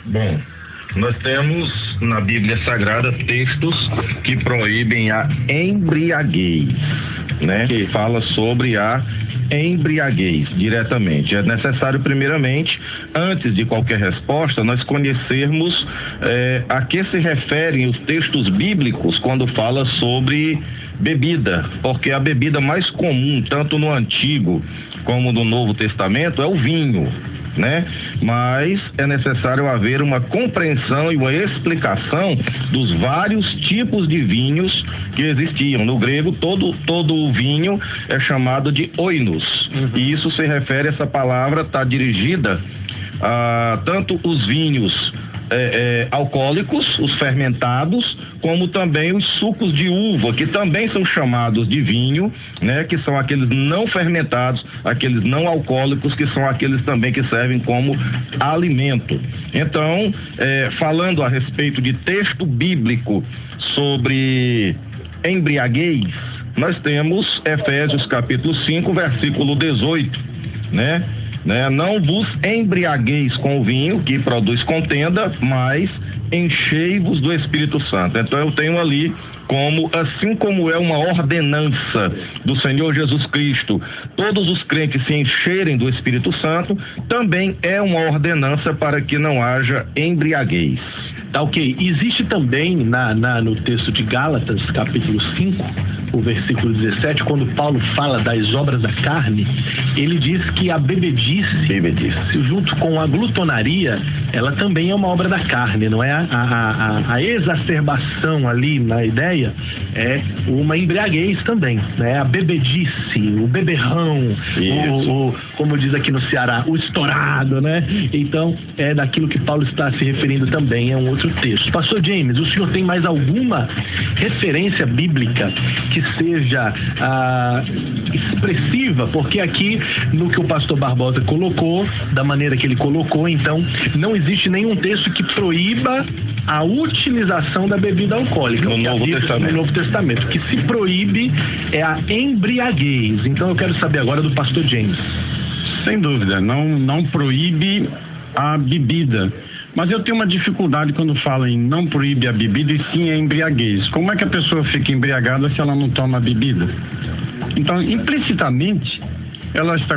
Bom, nós temos na Bíblia Sagrada textos que proíbem a embriaguez, né? Que fala sobre a embriaguez diretamente. É necessário, primeiramente, antes de qualquer resposta, nós conhecermos a que se referem os textos bíblicos quando fala sobre bebida, porque a bebida mais comum, tanto no Antigo como no Novo Testamento, é o vinho, né? Mas é necessário haver uma compreensão e uma explicação dos vários tipos de vinhos que existiam. No grego, todo o vinho é chamado de oinos. E isso se refere, essa palavra está dirigida a tanto os vinhos alcoólicos, os fermentados, como também os sucos de uva, que também são chamados de vinho, né? Que são aqueles não fermentados, aqueles não alcoólicos, que são aqueles também que servem como alimento. Então, falando a respeito de texto bíblico sobre embriaguez, nós temos Efésios capítulo 5, versículo 18, né? Não vos embriagueis com o vinho, que produz contenda, mas enchei-vos do Espírito Santo. Então eu tenho ali assim como é uma ordenança do Senhor Jesus Cristo, todos os crentes se encherem do Espírito Santo, também é uma ordenança para que não haja embriaguez. Tá, ok. Existe também no texto de Gálatas, capítulo 5, o versículo 17, quando Paulo fala das obras da carne, ele diz que a bebedice, junto com a glutonaria, ela também é uma obra da carne, não é? A exacerbação ali na ideia é uma embriaguez também, né? A bebedice, o beberrão, como diz aqui no Ceará, o estourado, né? Então, é daquilo que Paulo está se referindo também, é um outro texto. Pastor James, o senhor tem mais alguma referência bíblica que seja expressiva? Porque aqui, no que o pastor Barbosa colocou, da maneira que ele colocou, então, não existe nenhum texto que proíba a utilização da bebida alcoólica no Novo Testamento. O que se proíbe é a embriaguez. Então eu quero saber agora do pastor James. Sem dúvida, não proíbe a bebida. Mas eu tenho uma dificuldade quando falo em não proíbe a bebida e sim a embriaguez. Como é que a pessoa fica embriagada se ela não toma bebida? Então, implicitamente,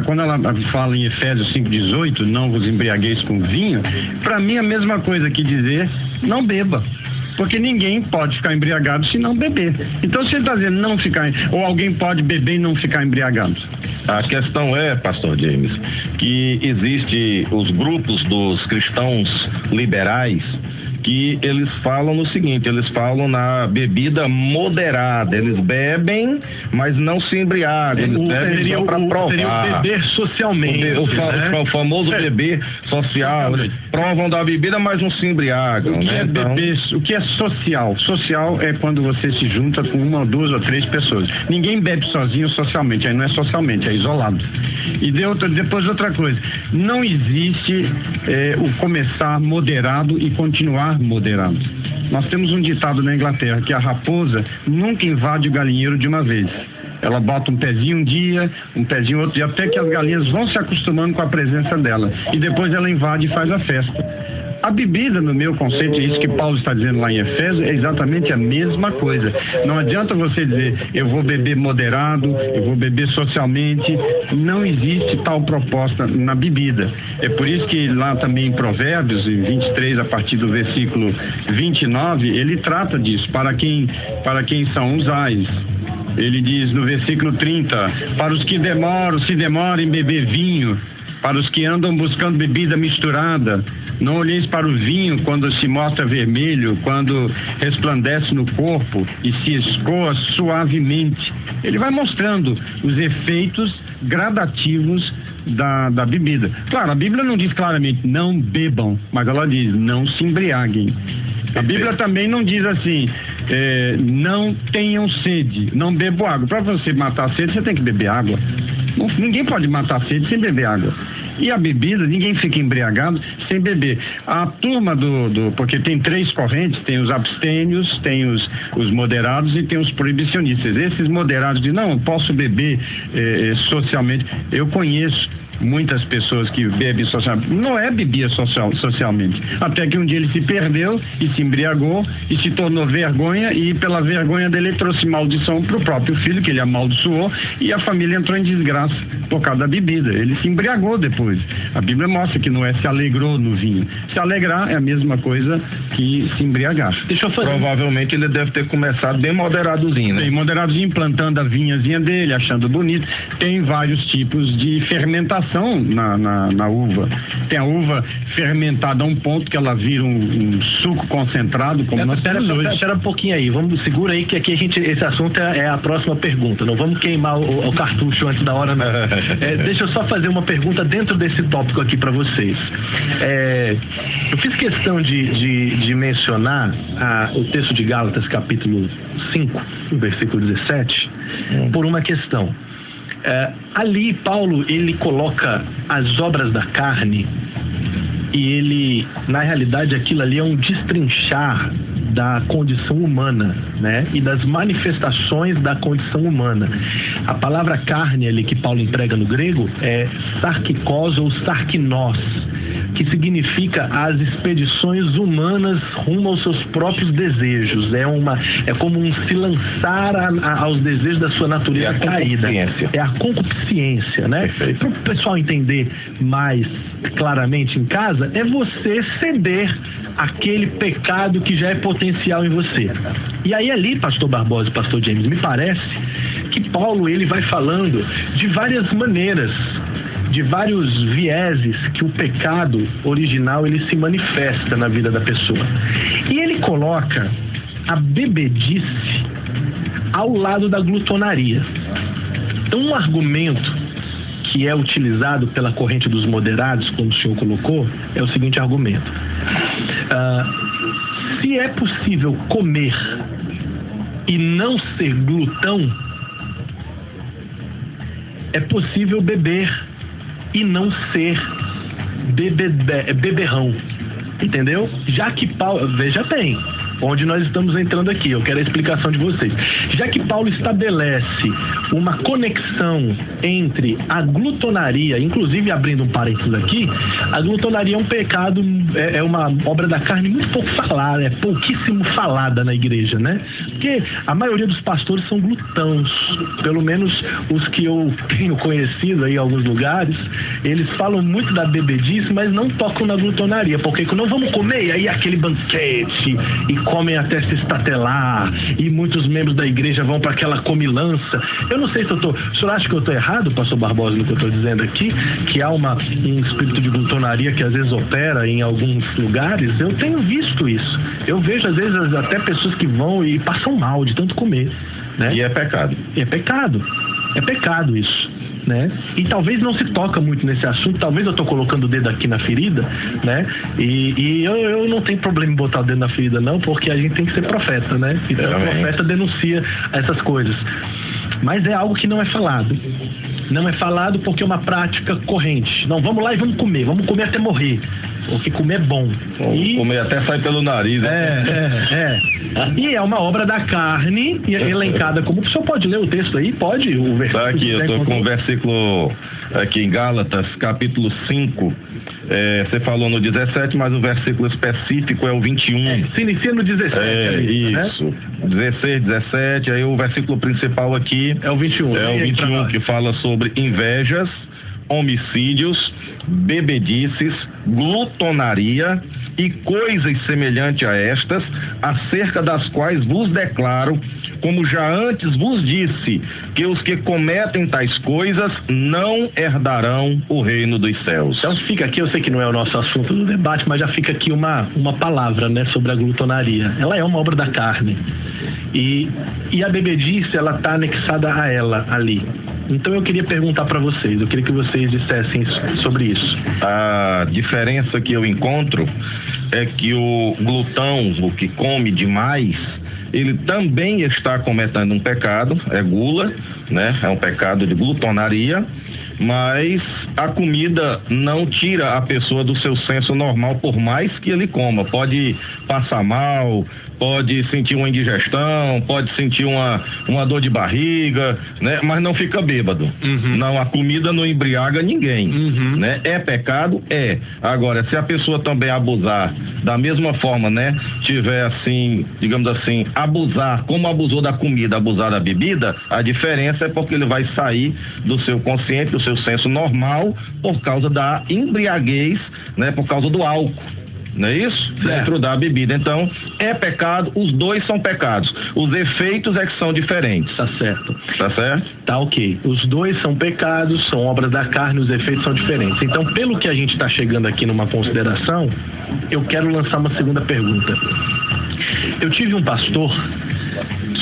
quando ela fala em Efésios 5,18, não vos embriagueis com vinho, para mim é a mesma coisa que dizer não beba. Porque ninguém pode ficar embriagado se não beber. Então, se ele está dizendo não ficar, ou alguém pode beber e não ficar embriagado? A questão é, pastor James, que existe os grupos dos cristãos liberais que eles falam no seguinte, eles falam na bebida moderada, eles bebem, mas não se embriagam, eles bebem só para provar. Seria o beber socialmente, o famoso beber social, provam da bebida, mas não se embriagam. O que é social? Social é quando você se junta com uma, duas ou três pessoas. Ninguém bebe sozinho socialmente, aí não é socialmente, é isolado. E depois outra coisa, não existe o começar moderado e continuar moderado. Nós temos um ditado na Inglaterra que a raposa nunca invade o galinheiro de uma vez. Ela bota um pezinho um dia, um pezinho outro dia, até que as galinhas vão se acostumando com a presença dela. E depois ela invade e faz a festa. A bebida, no meu conceito, isso que Paulo está dizendo lá em Efésios, é exatamente a mesma coisa. Não adianta você dizer, eu vou beber moderado, eu vou beber socialmente. Não existe tal proposta na bebida. É por isso que lá também em Provérbios, em 23, a partir do versículo 29, ele trata disso, para quem são os ais. Ele diz no versículo 30, para os que se demoram em beber vinho, para os que andam buscando bebida misturada, não olheis para o vinho quando se mostra vermelho, quando resplandece no corpo e se escoa suavemente. Ele vai mostrando os efeitos gradativos da bebida. Claro, a Bíblia não diz claramente não bebam, mas ela diz não se embriaguem. A Bíblia também não diz assim, não tenham sede, não bebam água. Para você matar a sede, você tem que beber água. Ninguém pode matar a sede sem beber água. E a bebida, ninguém fica embriagado sem beber. A turma porque tem três correntes, tem os abstêmios, tem os moderados e tem os proibicionistas. Esses moderados dizem, não, eu posso beber socialmente. Eu conheço muitas pessoas que bebem socialmente. Noé bebia socialmente. Até que um dia ele se perdeu e se embriagou e se tornou vergonha, e pela vergonha dele ele trouxe maldição para o próprio filho, que ele amaldiçoou, e a família entrou em desgraça por causa da bebida. Ele se embriagou depois. A Bíblia mostra que Noé se alegrou no vinho. Se alegrar é a mesma coisa que se embriagar. Deixa eu fazer. Provavelmente ele deve ter começado bem moderadozinho, né? Bem moderadozinho, plantando a vinhazinha dele, achando bonito. Tem vários tipos de fermentação na uva. Tem a uva fermentada a um ponto que ela vira um suco concentrado, como nós temos hoje. Espera um pouquinho aí, segura aí que aqui esse assunto é a próxima pergunta. Não vamos queimar o cartucho antes da hora, não. Deixa eu só fazer uma pergunta dentro desse tópico aqui para vocês. Eu fiz questão de mencionar o texto de Gálatas, capítulo 5, versículo 17, por uma questão. Ali Paulo ele coloca as obras da carne, e ele, na realidade, aquilo ali é um destrinchar da condição humana, né? E das manifestações da condição humana. A palavra carne ali que Paulo emprega no grego é sarkikos ou sarkinos, que significa as expedições humanas rumo aos seus próprios desejos. É como um se lançar aos desejos da sua natureza caída. É a concupiscência, né? Para o pessoal entender mais claramente em casa, é você ceder aquele pecado que já é potencial em você. E aí ali, pastor Barbosa e pastor James, me parece que Paulo ele vai falando de várias maneiras, de vários vieses que o pecado original ele se manifesta na vida da pessoa. E ele coloca a bebedice ao lado da glutonaria. Então, um argumento que é utilizado pela corrente dos moderados, como o senhor colocou, é o seguinte argumento: se é possível comer e não ser glutão, é possível beber e não ser beberrão, entendeu? Já que Paulo, veja bem, onde nós estamos entrando aqui, eu quero a explicação de vocês. Já que Paulo estabelece uma conexão entre a glutonaria, inclusive abrindo um parênteses aqui, a glutonaria é um pecado, é uma obra da carne muito pouco falada, é pouquíssimo falada na igreja, né? Porque a maioria dos pastores são glutãos, pelo menos os que eu tenho conhecido aí em alguns lugares, eles falam muito da bebedice, mas não tocam na glutonaria, porque não vamos comer, aí aquele banquete, e comem até se estatelar, e muitos membros da igreja vão para aquela comilança. Eu não sei se o senhor acha que eu estou errado, pastor Barbosa, no que eu estou dizendo aqui, que há um espírito de glutonaria que às vezes opera em alguns lugares? Eu tenho visto isso. Eu vejo às vezes até pessoas que vão e passam mal de tanto comer, né? E é pecado. É pecado isso, né? E talvez não se toca muito nesse assunto, talvez eu estou colocando o dedo aqui na ferida, né? E eu não tenho problema em botar o dedo na ferida não, porque a gente tem que ser profeta, né? Então o profeta denuncia essas coisas. Mas é algo que não é falado. Não é falado porque é uma prática corrente. Não, vamos lá e vamos comer até morrer. Porque comer é bom. Comer até sai pelo nariz. E é uma obra da carne, elencada como... O senhor pode ler o texto aí? Pode? O versículo. Tá aqui, eu estou com o versículo aqui em Gálatas, capítulo 5. Você falou no 17, mas o versículo específico é o 21. Se inicia no 17. Isso. Né? 16, 17, aí o versículo principal aqui é o 21. É o 21 que fala sobre invejas, homicídios, bebedices, glutonaria e coisas semelhantes a estas, acerca das quais vos declaro, como já antes vos disse, que os que cometem tais coisas não herdarão o reino dos céus. Então fica aqui, eu sei que não é o nosso assunto do debate, mas já fica aqui uma palavra, né, sobre a glutonaria. Ela é uma obra da carne. E a bebedice, ela está anexada a ela ali. Então eu queria perguntar para vocês, eu queria que vocês dissessem sobre isso. A diferença que eu encontro é que o glutão, o que come demais, ele também está cometendo um pecado, é gula, né? É um pecado de glutonaria, Mas a comida não tira a pessoa do seu senso normal, por mais que ele coma. Pode passar mal, pode sentir uma indigestão, pode sentir uma dor de barriga, né? Mas não fica bêbado. Não, a comida não embriaga ninguém, né? É pecado? É. Agora, se a pessoa também abusar da mesma forma, né? Tiver assim, digamos assim, abusar, como abusou da comida, abusar da bebida, a diferença é porque ele vai sair do seu consciente, do seu senso normal, por causa da embriaguez, né? Por causa do álcool. Não é isso? Dentro da bebida. Então, é pecado, os dois são pecados. Os efeitos é que são diferentes. Tá certo. Tá certo? Tá ok. Os dois são pecados, são obras da carne, os efeitos são diferentes. Então, pelo que a gente está chegando aqui numa consideração, eu quero lançar uma segunda pergunta. Eu tive um pastor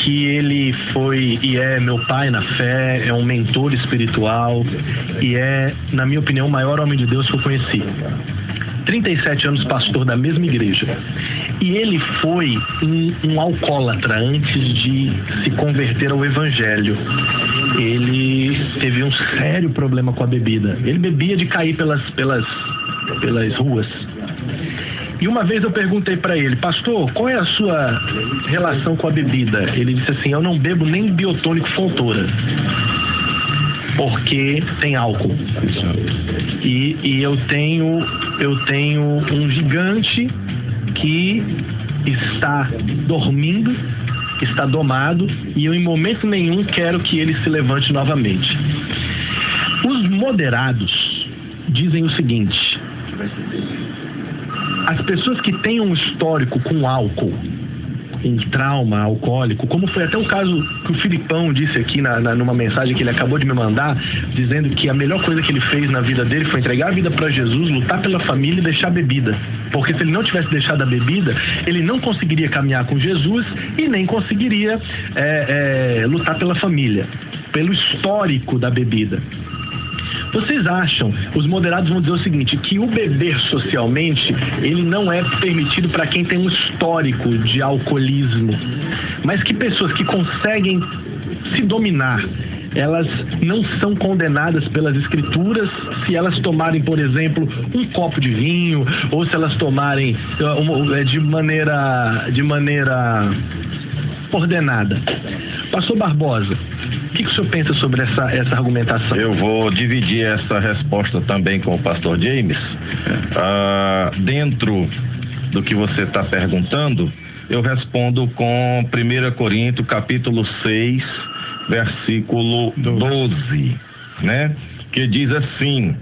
que ele foi e é meu pai na fé, é um mentor espiritual e é, na minha opinião, o maior homem de Deus que eu conheci. 37 anos pastor da mesma igreja. E ele foi um alcoólatra antes de se converter ao evangelho. Ele teve um sério problema com a bebida. Ele bebia de cair pelas ruas. E uma vez eu perguntei para ele: pastor, qual é a sua relação com a bebida? Ele disse assim: eu não bebo nem biotônico Fontoura, porque tem álcool. E eu tenho um gigante que está dormindo, está domado, e eu em momento nenhum quero que ele se levante novamente. Os moderados dizem o seguinte: as pessoas que têm um histórico com álcool, um trauma alcoólico, como foi até o caso que o Filipão disse aqui numa mensagem que ele acabou de me mandar, dizendo que a melhor coisa que ele fez na vida dele foi entregar a vida para Jesus, lutar pela família e deixar a bebida. Porque se ele não tivesse deixado a bebida, ele não conseguiria caminhar com Jesus e nem conseguiria lutar pela família, pelo histórico da bebida. Vocês acham, os moderados vão dizer o seguinte, que o beber socialmente, ele não é permitido para quem tem um histórico de alcoolismo, mas que pessoas que conseguem se dominar, elas não são condenadas pelas escrituras se elas tomarem, por exemplo, um copo de vinho, ou se elas tomarem de maneira ordenada. Pastor Barbosa, o que o senhor pensa sobre essa argumentação? Eu vou dividir essa resposta também com o pastor James. Dentro do que você está perguntando, eu respondo com 1 Coríntios, capítulo 6, versículo 12, né? Que diz assim: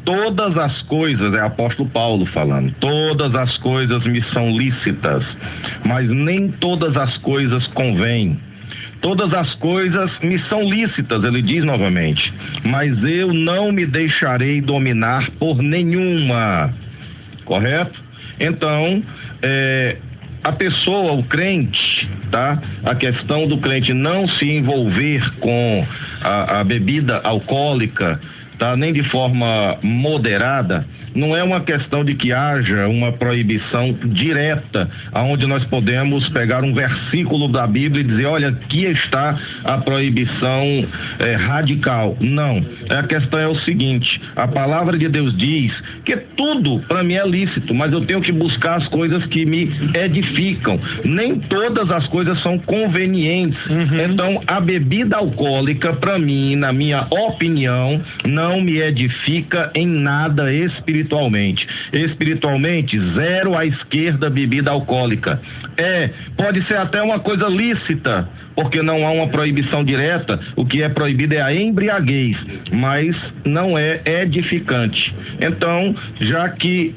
todas as coisas, é o apóstolo Paulo falando, todas as coisas me são lícitas, mas nem todas as coisas convêm. Todas as coisas me são lícitas, ele diz novamente, mas eu não me deixarei dominar por nenhuma. Correto? Então, a pessoa, o crente, tá? A questão do crente não se envolver com a bebida alcoólica, tá? Nem de forma moderada, não é uma questão de que haja uma proibição direta, aonde nós podemos pegar um versículo da Bíblia e dizer, olha, aqui está a proibição radical. Não, a questão é o seguinte: a palavra de Deus diz que tudo para mim é lícito, mas eu tenho que buscar as coisas que me edificam. Nem todas as coisas são convenientes. Então, a bebida alcoólica, para mim, na minha opinião, não me edifica em nada espiritualmente. Espiritualmente, zero à esquerda bebida alcoólica. Pode ser até uma coisa lícita, porque não há uma proibição direta. O que é proibido é a embriaguez, mas não é edificante. Então, já que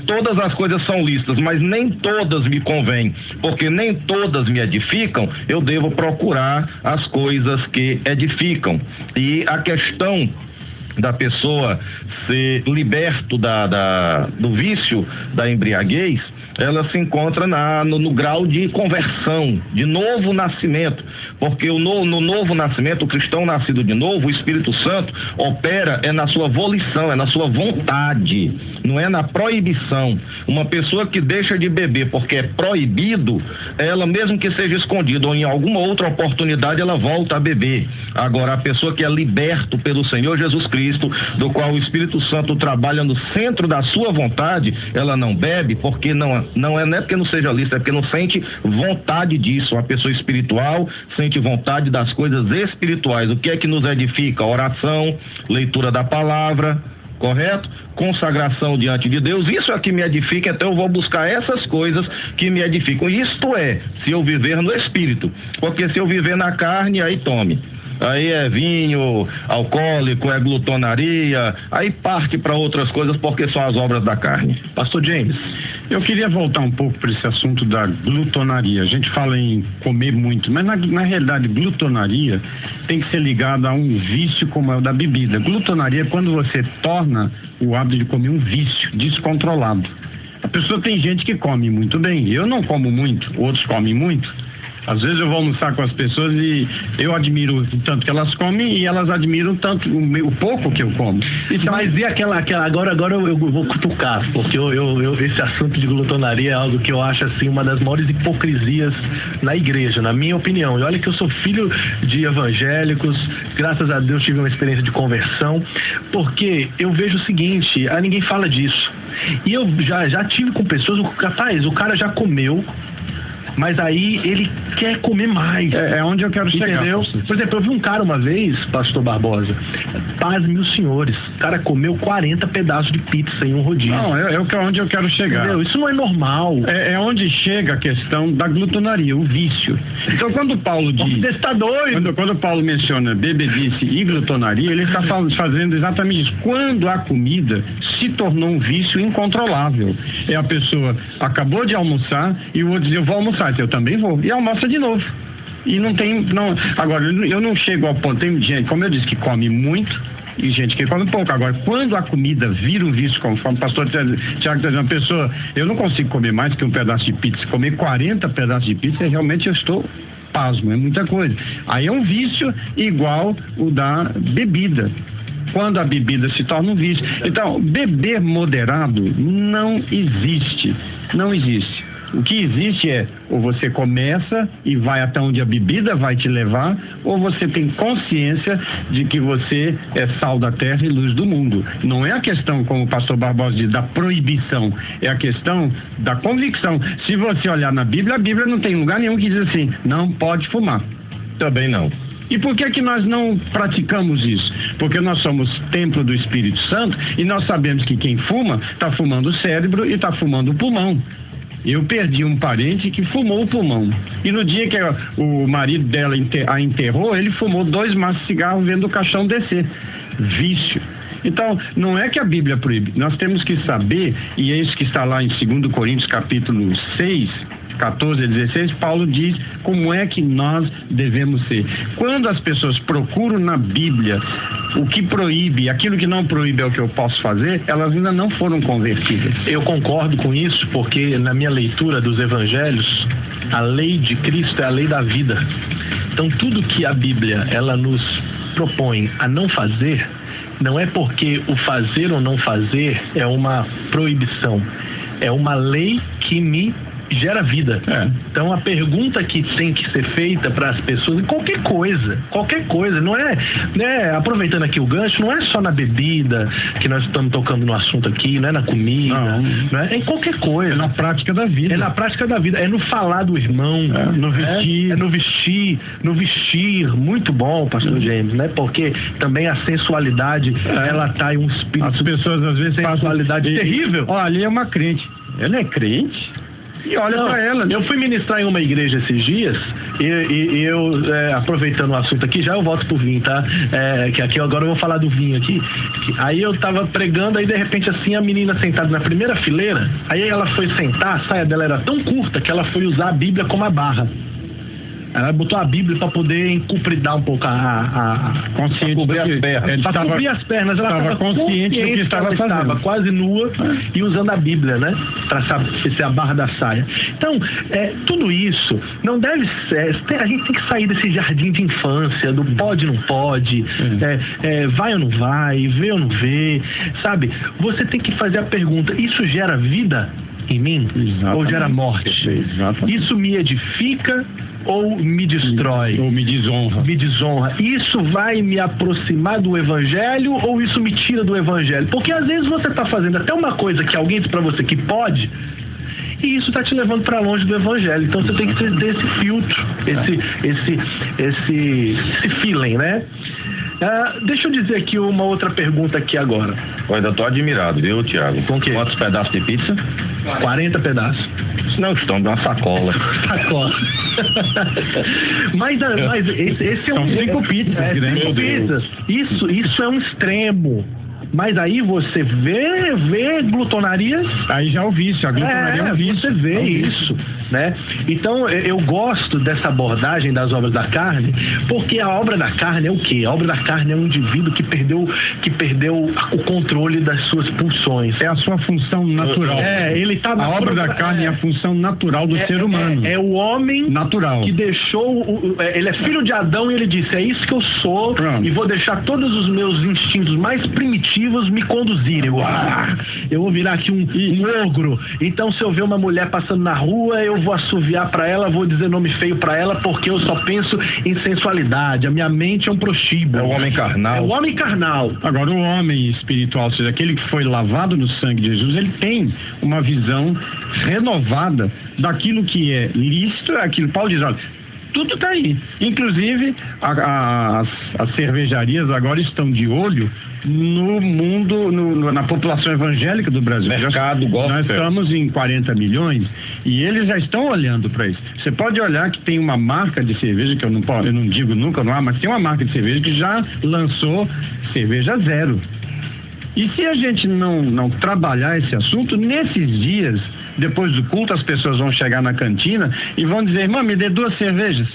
todas as coisas são lícitas, mas nem todas me convêm, porque nem todas me edificam, eu devo procurar as coisas que edificam. E a questão da pessoa ser liberto do vício da embriaguez, ela se encontra no grau de conversão, de novo nascimento, Porque no novo nascimento, o cristão nascido de novo, o Espírito Santo opera na sua volição, na sua vontade, não é na proibição. Uma pessoa que deixa de beber porque é proibido, ela mesmo que seja escondida ou em alguma outra oportunidade, ela volta a beber. Agora, a pessoa que é liberto pelo Senhor Jesus Cristo, do qual o Espírito Santo trabalha no centro da sua vontade, ela não bebe porque não é porque não seja lícito, é porque não sente vontade disso. A pessoa espiritual sente vontade das coisas espirituais. O que é que nos edifica? Oração, leitura da palavra, correto? Consagração diante de Deus. Isso é que me edifica, então eu vou buscar essas coisas que me edificam. Isto é, se eu viver no Espírito. Porque se eu viver na carne, aí tome. Aí é vinho alcoólico, é glutonaria, aí parte para outras coisas porque são as obras da carne. Pastor James, eu queria voltar um pouco para esse assunto da glutonaria. A gente fala em comer muito, mas na realidade glutonaria tem que ser ligada a um vício como é o da bebida. Glutonaria é quando você torna o hábito de comer um vício descontrolado. A pessoa tem gente que come muito bem, eu não como muito, outros comem muito. Às vezes eu vou almoçar com as pessoas e eu admiro o tanto que elas comem e elas admiram tanto o pouco que eu como. Então, mas e aquela agora eu vou cutucar, porque esse assunto de glutonaria é algo que eu acho assim uma das maiores hipocrisias na igreja, na minha opinião. E olha que eu sou filho de evangélicos, graças a Deus tive uma experiência de conversão, porque eu vejo o seguinte, ninguém fala disso. E eu já tive com pessoas, rapaz, o cara já comeu, mas aí ele quer comer mais. É onde eu quero chegar. Entendeu? Por exemplo, eu vi um cara uma vez, pastor Barbosa, pasme os senhores, o cara comeu 40 pedaços de pizza em um rodízio. Não, é onde eu quero chegar. Entendeu? Isso não é normal. É onde chega a questão da glutonaria, o vício. Então, quando Paulo diz... Você está doido? Quando Paulo menciona bebedice e glutonaria, ele está fazendo exatamente isso. Quando a comida se tornou um vício incontrolável. A pessoa acabou de almoçar e o outro diz, eu vou almoçar. Eu também vou. E almoça de novo. E agora, eu não chego ao ponto. Tem gente, como eu disse, que come muito e gente que come pouco. Agora, quando a comida vira um vício, conforme o pastor Tiago está dizendo, uma pessoa, eu não consigo comer mais que um pedaço de pizza. Comer 40 pedaços de pizza, realmente eu estou pasmo, é muita coisa. Aí é um vício igual o da bebida. Quando a bebida se torna um vício. Então, beber moderado não existe. Não existe. O que existe é, ou você começa e vai até onde a bebida vai te levar, ou você tem consciência de que você é sal da terra e luz do mundo. Não é a questão, como o pastor Barbosa diz, da proibição, é a questão da convicção. Se você olhar na Bíblia, a Bíblia não tem lugar nenhum que diz assim, não pode fumar. Também não. E por que nós não praticamos isso? Porque nós somos templo do Espírito Santo e nós sabemos que quem fuma está fumando o cérebro e está fumando o pulmão. Eu perdi um parente que fumou o pulmão. E no dia que o marido dela a enterrou, ele fumou 2 maços de cigarro vendo o caixão descer. Vício. Então, não é que a Bíblia proíbe. Nós temos que saber, e é isso que está lá em 2 Coríntios capítulo 6, 14 a 16, Paulo diz como é que nós devemos ser. Quando as pessoas procuram na Bíblia o que proíbe, aquilo que não proíbe é o que eu posso fazer, elas ainda não foram convertidas. Eu concordo com isso, porque na minha leitura dos evangelhos, a lei de Cristo é a lei da vida. Então tudo que a Bíblia ela nos propõe a não fazer, não é porque o fazer ou não fazer é uma proibição, é uma lei que me gera vida. Então a pergunta que tem que ser feita para as pessoas, qualquer coisa, não é, né, aproveitando aqui o gancho, não é só na bebida que nós estamos tocando no assunto aqui, não é na comida, não é em qualquer coisa. É na prática da vida. É na prática da vida, é no falar do irmão, no vestir, muito bom, pastor James, né? Porque também a sensualidade, ela tá em um espírito. As pessoas às vezes sensualidade terrível. Olha, ali é uma crente. Ela é crente? E olha pra ela. Eu fui ministrar em uma igreja esses dias e eu, aproveitando o assunto aqui, já eu volto pro vinho, tá? Que aqui agora eu vou falar do vinho aqui. Aí eu tava pregando, aí de repente assim a menina sentada na primeira fileira, aí ela foi sentar, a saia dela era tão curta que ela foi usar a Bíblia como a barra. Ela botou a Bíblia para poder encupridar um pouco a consciente cobrir as pernas. para cobrir as pernas. Ela estava consciente do que estava fazendo. Estava quase nua e usando a Bíblia, né? Para ser a barra da saia. Então, tudo isso não deve ser. A gente tem que sair desse jardim de infância, do pode, não pode, vai ou não vai, vê ou não vê, sabe? Você tem que fazer a pergunta: isso gera vida em mim? Exatamente. Ou gera morte? Exatamente. Isso me edifica ou me destrói? Ou me desonra? Me desonra. Isso vai me aproximar do Evangelho ou isso me tira do Evangelho? Porque às vezes você está fazendo até uma coisa que alguém diz para você que pode, e isso está te levando para longe do Evangelho. Então você tem que ter esse filtro, esse feeling, né? Deixa eu dizer aqui uma outra pergunta aqui agora. Eu ainda tô admirado, viu, Tiago? Com o quê? Quantos pedaços de pizza? 40 pedaços. Não, estão de uma sacola. Sacola. mas esse é São 5 pizzas. 5 pizzas. Isso é um extremo. Mas aí você vê glutonarias. Aí já é o vício, a glutonaria é um vício. Você vê isso, né? Então eu gosto dessa abordagem das obras da carne, porque a obra da carne é o quê? A obra da carne é um indivíduo que perdeu o controle das suas pulsões. É a sua função natural. Ele tá a obra da carne é a função natural do ser humano. É o homem natural que deixou. Ele é filho de Adão e ele disse: é isso que eu sou. Pronto. E vou deixar todos os meus instintos mais primitivos me conduzirem. Eu vou virar aqui um ogro. Então, se eu ver uma mulher passando na rua, eu vou assoviar pra ela, vou dizer nome feio pra ela, porque eu só penso em sensualidade. A minha mente é um prostíbulo. É o homem carnal. É o homem carnal. Agora, o homem espiritual, ou seja, aquele que foi lavado no sangue de Jesus, ele tem uma visão renovada daquilo que é lícito, aquilo. Paulo diz: olha, tudo está aí. Inclusive, as cervejarias agora estão de olho no mundo, na população evangélica do Brasil. Mercado gospel. Nós estamos em 40 milhões e eles já estão olhando para isso. Você pode olhar que tem uma marca de cerveja, que eu não digo nunca, não há, mas tem uma marca de cerveja que já lançou cerveja zero. E se a gente não trabalhar esse assunto, nesses dias, depois do culto, as pessoas vão chegar na cantina e vão dizer: irmã, me dê 2 cervejas.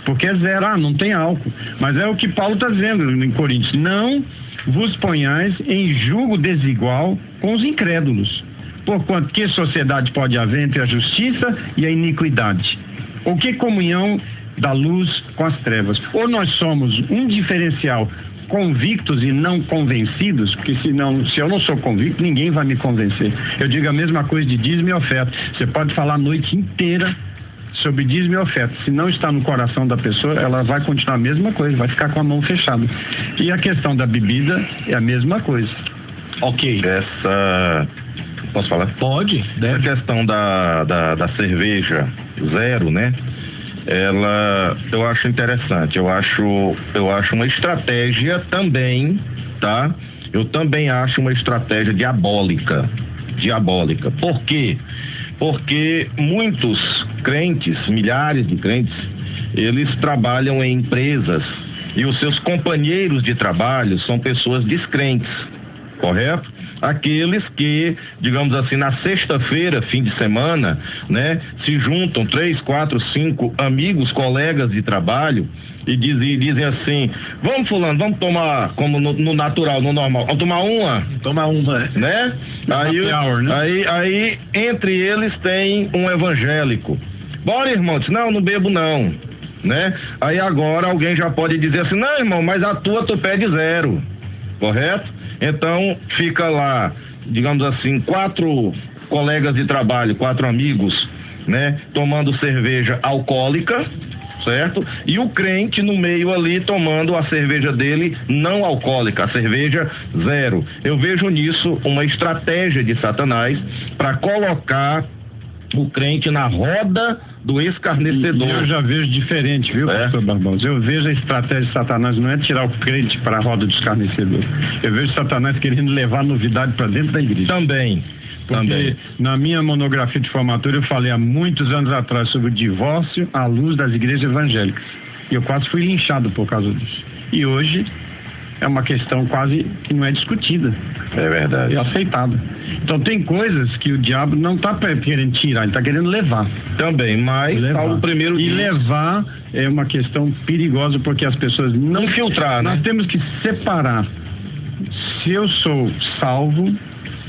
Porque é zero, não tem álcool. Mas é o que Paulo está dizendo em Coríntios: não vos ponhais em julgo desigual com os incrédulos. Porquanto que sociedade pode haver entre a justiça e a iniquidade? Ou que comunhão da luz com as trevas? Ou nós somos um diferencial convictos e não convencidos, porque se eu não sou convicto, ninguém vai me convencer. Eu digo a mesma coisa de dízimo e oferta. Você pode falar a noite inteira sobre dízimo e oferta. Se não está no coração da pessoa, ela vai continuar a mesma coisa, vai ficar com a mão fechada. E a questão da bebida é a mesma coisa. Ok. Posso falar? Pode. A questão da cerveja zero, né? Eu acho interessante. Eu acho uma estratégia também, tá? Eu também acho uma estratégia diabólica. Por quê? Porque muitos crentes, milhares de crentes, eles trabalham em empresas e os seus companheiros de trabalho são pessoas descrentes, correto? Aqueles que, digamos assim, na sexta-feira, fim de semana, né, se juntam 3, 4, 5 amigos, colegas de trabalho e dizem assim: vamos fulano, vamos tomar, como no natural, no normal, vamos tomar uma, né? Aí entre eles tem um evangélico. Bora, irmão, diz: não bebo não, né? Aí agora alguém já pode dizer assim: não, irmão, mas tu pede zero, correto? Então fica lá, digamos assim, 4 colegas de trabalho, 4 amigos, né, tomando cerveja alcoólica, certo? E o crente no meio ali tomando a cerveja dele não alcoólica, a cerveja zero. Eu vejo nisso uma estratégia de Satanás para colocar o crente na roda do escarnecedor. E eu já vejo diferente, viu, pastor Barbosa? Eu vejo a estratégia de Satanás não é tirar o crente para a roda do escarnecedor. Eu vejo Satanás querendo levar novidade para dentro da igreja. Também. Na minha monografia de formatura eu falei há muitos anos atrás sobre o divórcio à luz das igrejas evangélicas. E eu quase fui linchado por causa disso. E hoje é uma questão quase que não é discutida. É verdade. É aceitada. Então tem coisas que o diabo não está querendo tirar, ele está querendo levar. Também, mas Paulo primeiro e diz... levar é uma questão perigosa, porque as pessoas não... Infiltrar, né? Nós temos que separar se eu sou salvo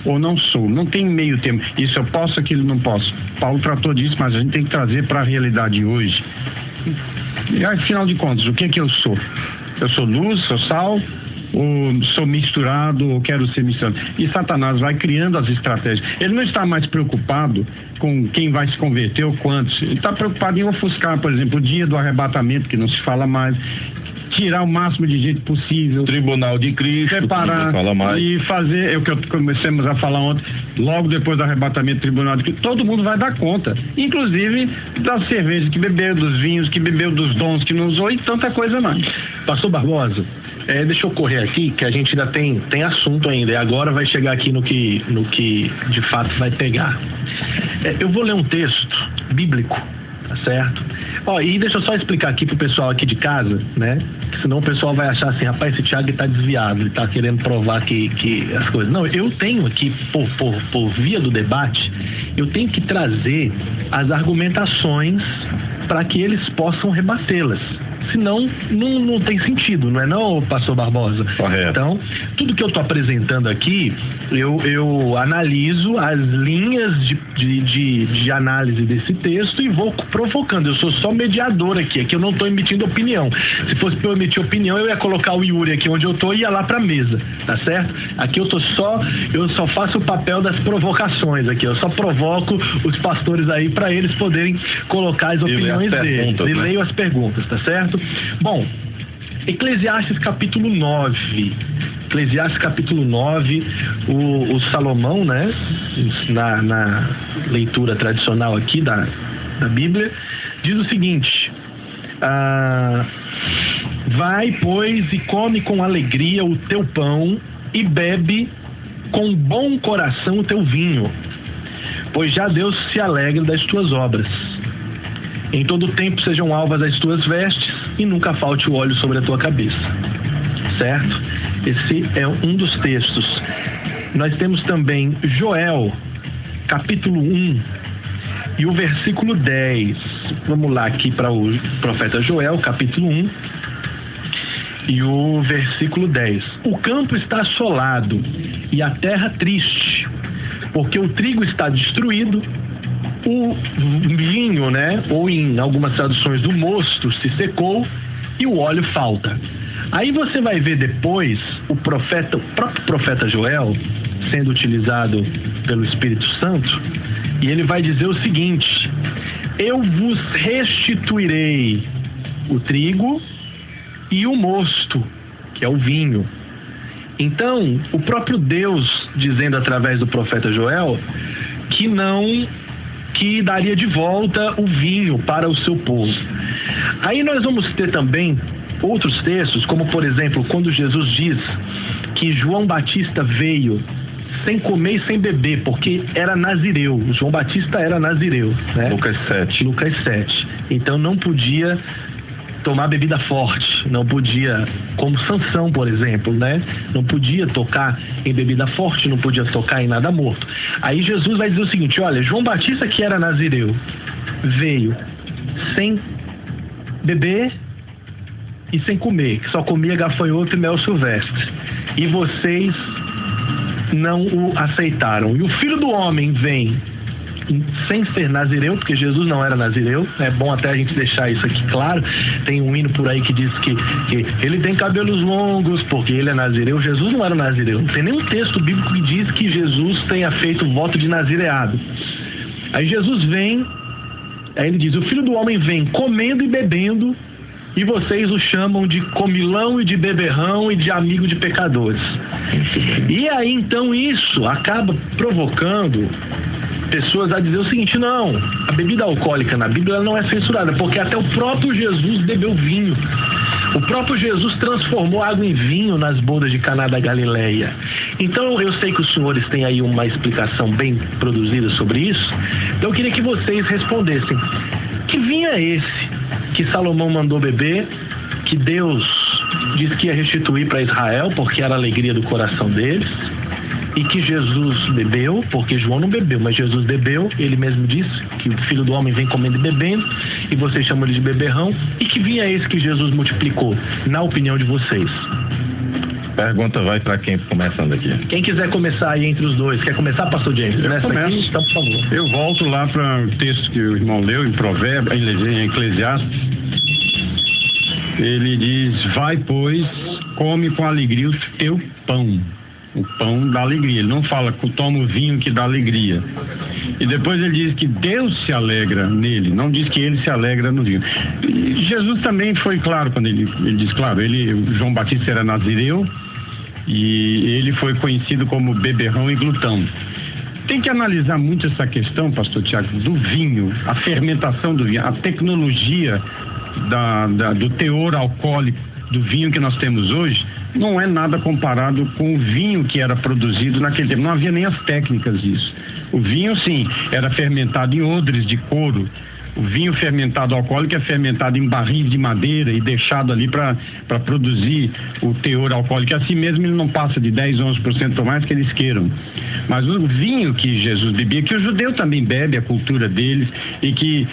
ou não sou. Não tem meio termo. Isso eu posso, aquilo não posso. Paulo tratou disso, mas a gente tem que trazer para a realidade hoje. E afinal de contas, o que é que eu sou? Eu sou luz, sou sal, ou sou misturado, ou quero ser misturado? E Satanás vai criando as estratégias. Ele não está mais preocupado com quem vai se converter ou quantos. Ele está preocupado em ofuscar, por exemplo, o dia do arrebatamento, que não se fala mais, tirar o máximo de gente possível. Tribunal de Cristo, separar fala mais. E fazer, é o que comecemos a falar ontem, logo depois do arrebatamento, Tribunal de Cristo, todo mundo vai dar conta, inclusive das cervejas que bebeu, dos vinhos que bebeu, dos dons que não usou e tanta coisa mais. Pastor Barbosa, deixa eu correr aqui, que a gente ainda tem assunto ainda, e agora vai chegar aqui no que de fato vai pegar. Eu vou ler um texto bíblico, tá certo? E deixa eu só explicar aqui pro pessoal aqui de casa, né? Que senão o pessoal vai achar assim, rapaz, esse Thiago tá desviado, ele tá querendo provar que as coisas... Não, eu tenho aqui, por via do debate, eu tenho que trazer as argumentações para que eles possam rebatê-las. Senão, não tem sentido, não é não, pastor Barbosa? Correto. Então, tudo que eu estou apresentando aqui, eu analiso as linhas de análise desse texto e vou provocando. Eu sou só mediador aqui eu não estou emitindo opinião. Se fosse para eu emitir opinião, eu ia colocar o Yuri aqui onde eu estou e ia lá para a mesa, tá certo? Aqui eu só faço o papel das provocações aqui, eu só provoco os pastores aí para eles poderem colocar as opiniões deles. E leio as perguntas, tá certo? Bom, Eclesiastes capítulo 9. Eclesiastes capítulo 9, o Salomão, né, na leitura tradicional aqui da Bíblia, diz o seguinte: vai, pois, e come com alegria o teu pão e bebe com bom coração o teu vinho, pois já Deus se alegra das tuas obras. Em todo tempo sejam alvas as tuas vestes e nunca falte o óleo sobre a tua cabeça. Certo? Esse é um dos textos. Nós temos também Joel, capítulo 1 e o versículo 10. Vamos lá aqui para o profeta Joel, capítulo 1 e o versículo 10. O campo está assolado e a terra triste, porque o trigo está destruído, o vinho, né, ou em algumas traduções do mosto, se secou e o óleo falta. Aí você vai ver depois o próprio profeta Joel sendo utilizado pelo Espírito Santo, e ele vai dizer o seguinte: eu vos restituirei o trigo e o mosto, que é o vinho. Então, o próprio Deus dizendo através do profeta Joel que daria de volta o vinho para o seu povo. Aí nós vamos ter também outros textos, como por exemplo, quando Jesus diz que João Batista veio sem comer e sem beber, porque era nazireu. João Batista era nazireu, né? Lucas 7. Então não podia tomar bebida forte, não podia, como Sansão, por exemplo, né? Não podia tocar em bebida forte, não podia tocar em nada morto. Aí Jesus vai dizer o seguinte: olha, João Batista, que era nazireu, veio sem beber e sem comer, que só comia gafanhoto e mel silvestre, e vocês não o aceitaram. E o Filho do Homem vem sem ser nazireu, porque Jesus não era nazireu. É bom até a gente deixar isso aqui claro. Tem um hino por aí que diz que ele tem cabelos longos porque ele é nazireu. Jesus não era nazireu. Não tem nenhum texto bíblico que diz que Jesus tenha feito voto de nazireado. Aí Jesus vem, aí ele diz: o Filho do Homem vem comendo e bebendo, e vocês o chamam de comilão e de beberrão e de amigo de pecadores. E aí então isso acaba provocando pessoas a dizer o seguinte: não, a bebida alcoólica na Bíblia não é censurada, porque até o próprio Jesus bebeu vinho. O próprio Jesus transformou água em vinho nas bodas de Caná da Galileia. Então eu sei que os senhores têm aí uma explicação bem produzida sobre isso. Então eu queria que vocês respondessem: que vinho é esse que Salomão mandou beber, que Deus disse que ia restituir para Israel, porque era a alegria do coração deles, e que Jesus bebeu, porque João não bebeu, mas Jesus bebeu, ele mesmo disse que o Filho do Homem vem comendo e bebendo, e vocês chamam ele de beberrão, e que vinho é esse que Jesus multiplicou, na opinião de vocês? Pergunta vai para quem começando aqui. Quem quiser começar aí entre os dois, quer começar, pastor James? Começa aqui, então, por favor. Eu volto lá para o texto que o irmão leu, em Provérbios, em Eclesiastes. Ele diz: vai, pois, come com alegria o teu pão. O pão da alegria. Ele não fala que toma o vinho que dá alegria. E depois ele diz que Deus se alegra nele, não diz que ele se alegra no vinho. E Jesus também foi claro quando ele diz, claro, João Batista era nazireu e ele foi conhecido como beberrão e glutão. Tem que analisar muito essa questão, pastor Tiago, do vinho, a fermentação do vinho, a tecnologia do teor alcoólico do vinho que nós temos hoje. Não é nada comparado com o vinho que era produzido naquele tempo. Não havia nem as técnicas disso. O vinho, sim, era fermentado em odres de couro. O vinho fermentado alcoólico é fermentado em barris de madeira e deixado ali para produzir o teor alcoólico. Assim mesmo ele não passa de 10, 11% ou mais que eles queiram. Mas o vinho que Jesus bebia, que o judeu também bebe, a cultura deles, e que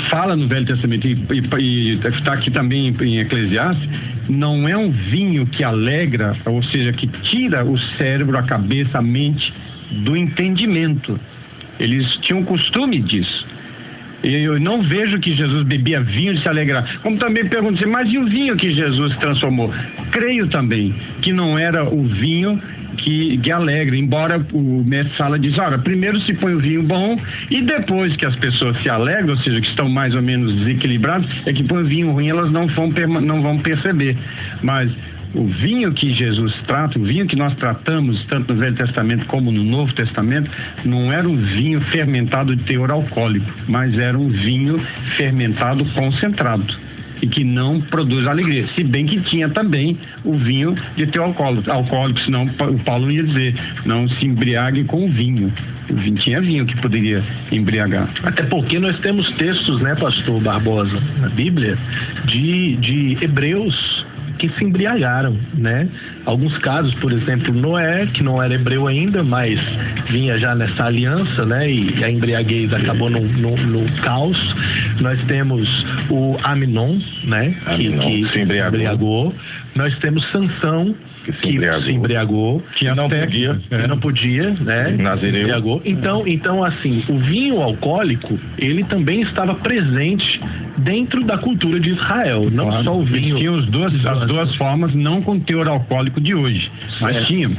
fala no Velho Testamento e está aqui também em Eclesiastes, não é um vinho que alegra, ou seja, que tira o cérebro, a cabeça, a mente do entendimento. Eles tinham costume disso. Eu não vejo que Jesus bebia vinho de se alegrar. Como também pergunto assim, mas e o vinho que Jesus transformou? Creio também que não era o vinho que alegra, embora o mestre Sala diz, olha, primeiro se põe o vinho bom e depois que as pessoas se alegram, ou seja, que estão mais ou menos desequilibradas, é que põe o vinho ruim, elas não vão perceber. Mas o vinho que Jesus trata, o vinho que nós tratamos, tanto no Velho Testamento como no Novo Testamento, não era um vinho fermentado de teor alcoólico, mas era um vinho fermentado concentrado e que não produz alegria. Se bem que tinha também o vinho de teor alcoólico, senão o Paulo ia dizer, não se embriague com o vinho. Tinha vinho que poderia embriagar. Até porque nós temos textos, né, pastor Barbosa, na Bíblia, de hebreus que se embriagaram, né? Alguns casos, por exemplo, Noé, que não era hebreu ainda, mas vinha já nessa aliança, né? E a embriaguez acabou no caos. Nós temos o Aminon, né? Que se embriagou. Nós temos Sansão, que se embriagou, que não podia, né? Nazireu. Então, assim, o vinho alcoólico, ele também estava presente dentro da cultura de Israel, não claro. Só o vinho. Tinha as duas formas, não com teor alcoólico de hoje, mas tinha.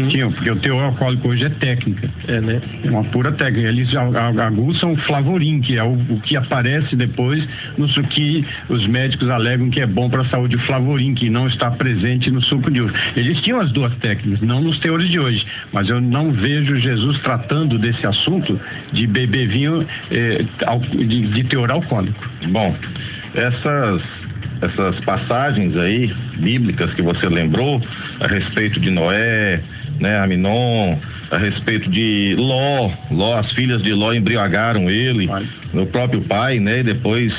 Tinha, porque o teor alcoólico hoje é técnica. Né? Uma pura técnica. Eles aguçam o flavorim, que é o que aparece depois no suco que os médicos alegam que é bom para a saúde, o flavorim, que não está presente no suco de uva. Eles tinham as duas técnicas, não nos teores de hoje. Mas eu não vejo Jesus tratando desse assunto de beber vinho de teor alcoólico. Bom, essas passagens aí, bíblicas que você lembrou, a respeito de Noé, né, Aminon, a respeito de Ló, as filhas de Ló embriagaram ele, o próprio pai, né, e depois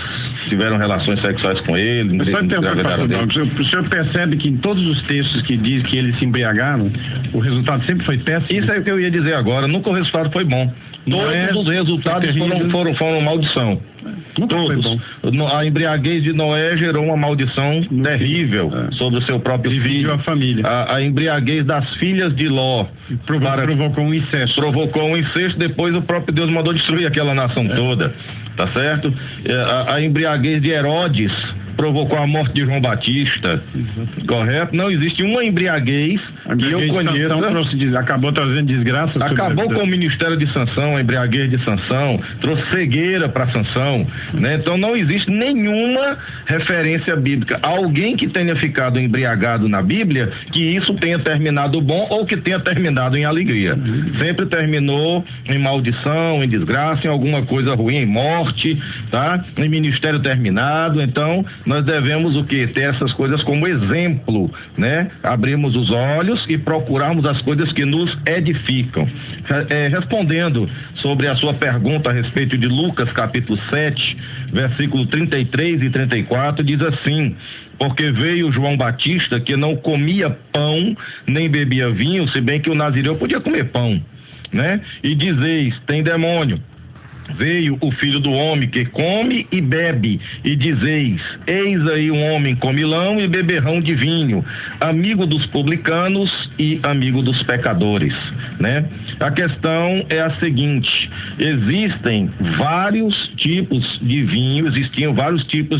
tiveram relações sexuais com ele. O senhor percebe que em todos os textos que diz que eles se embriagaram, o resultado sempre foi péssimo? Isso é o que eu ia dizer agora, nunca o resultado foi bom. Todos os resultados foram maldição. Todos. A embriaguez de Noé gerou uma maldição terrível sobre o seu próprio filho. A família. A embriaguez das filhas de Ló provocou um incesto. Provocou um incesto, depois o próprio Deus mandou destruir aquela nação toda. Tá certo? A embriaguez de Herodes provocou a morte de João Batista. Exatamente. Correto? Não existe uma embriaguez que eu conheça. Acabou trazendo desgraça. Acabou com o ministério de Sansão, a embriaguez de Sansão, trouxe cegueira para Sansão, né? Então não existe nenhuma referência bíblica. Alguém que tenha ficado embriagado na Bíblia, que isso tenha terminado bom ou que tenha terminado em alegria. Sempre terminou em maldição, em desgraça, em alguma coisa ruim, em morte, tá? Em ministério terminado. Então nós devemos o quê? Ter essas coisas como exemplo, né? Abrirmos os olhos e procurarmos as coisas que nos edificam. Respondendo sobre a sua pergunta a respeito de Lucas capítulo 7, versículo 33 e 34, diz assim: porque veio João Batista, que não comia pão, nem bebia vinho, se bem que o nazireu podia comer pão, né? E dizeis, tem demônio. Veio o Filho do Homem, que come e bebe, e dizeis, eis aí um homem comilão e beberrão de vinho, amigo dos publicanos e amigo dos pecadores, né? A questão é a seguinte: existiam vários tipos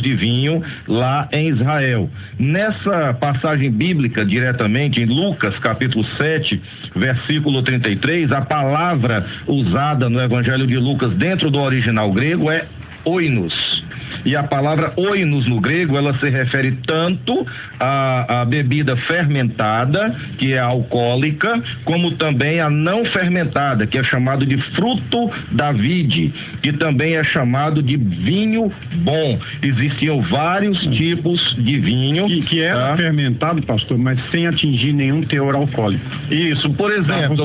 de vinho lá em Israel. Nessa passagem bíblica, diretamente em Lucas capítulo 7, versículo 33, a palavra usada no Evangelho de Lucas dentro do original grego é oinos. E a palavra oinos no grego, ela se refere tanto à bebida fermentada, que é alcoólica, como também a não fermentada, que é chamado de fruto da vide, que também é chamado de vinho bom. Existiam vários tipos de vinho. Que era fermentado, pastor, mas sem atingir nenhum teor alcoólico. Isso, por exemplo,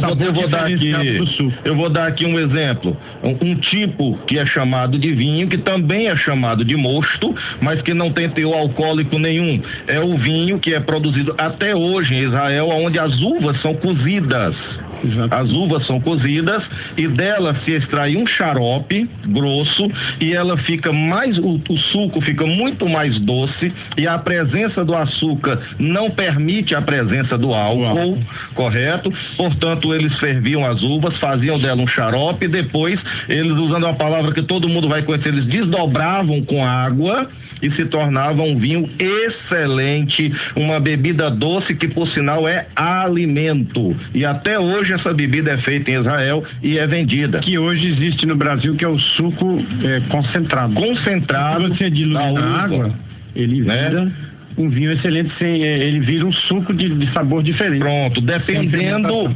eu vou dar aqui um exemplo. Um tipo que é chamado de vinho, que também é chamado de mosto, mas que não tem teor alcoólico nenhum. É o vinho que é produzido até hoje em Israel, onde as uvas são cozidas. Exato. As uvas são cozidas e dela se extrai um xarope grosso e ela fica mais, o suco fica muito mais doce e a presença do açúcar não permite a presença do álcool, correto? Portanto, eles ferviam as uvas, faziam dela um xarope e depois eles, usando uma palavra que todo mundo vai conhecer, eles desdobravam com água e se tornava um vinho excelente, uma bebida doce que, por sinal, é alimento. E até hoje essa bebida é feita em Israel e é vendida. Que hoje existe no Brasil, que é o suco concentrado. Concentrado. Se você dilui na água, ele vira um vinho excelente, ele vira um suco de sabor diferente. Pronto, dependendo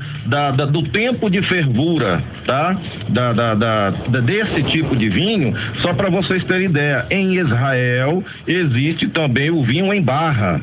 do tempo de fervura, tá? Desse tipo de vinho, só para vocês terem ideia, em Israel existe também o vinho em barra.